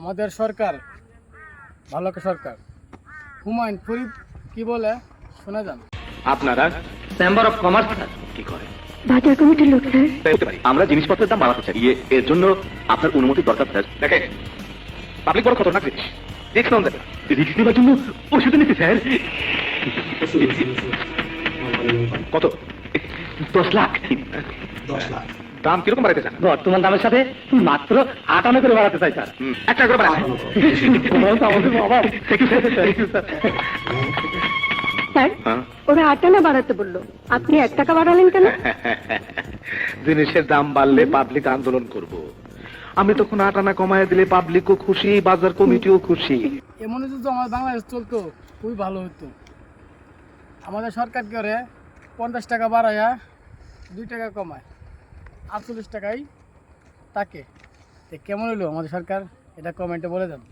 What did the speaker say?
আমাদের সরকার ভালো একটা সরকার। হুমায়ুন ফরিদ কি বলে শোনা যান। আপনারা চেম্বার অফ কমার্স কি করে? বাজার কমিটির লোক স্যার। বলতে পারি আমরা জিনিসপত্রের দাম বাড়াতে চাই, এর জন্য আপনার অনুমতি দরকার স্যার। দেখেন পাবলিক বড় খতরনাক জিনিস, রিস্ক নন দেবেন। রিস্ক নেবার জন্য ওষুধ নিতে স্যার। কত? 10 লাখ। 10 লাখ দাম কিরকম বাড়াতে চান? বর্তমান দামের সাথে মাত্র 58 করে বাড়াতে চাই স্যার। 1 টাকা করে বাড়াতে। স্যার ওরা 8 আনা বাড়াতে বললো, আপনি 1 টাকা বাড়ালেন কেন? জিনিসের দাম বাড়লে পাবলিক আন্দোলন করব, আমি তখন 8 আনা কমায় দিলে পাবলিকও খুশি, বাজার কমিটিও খুশি। এমন যদি আমাদের বাংলাদেশ চলতো খুবই ভালো হতো। আমাদের সরকার কি করে 50 টাকা বাড়াইয়া 2 টাকা কমায়, 48 টাকাই তাকে। কেমন হলো আমাদের সরকার, এটা কমেন্টে বলে দেন।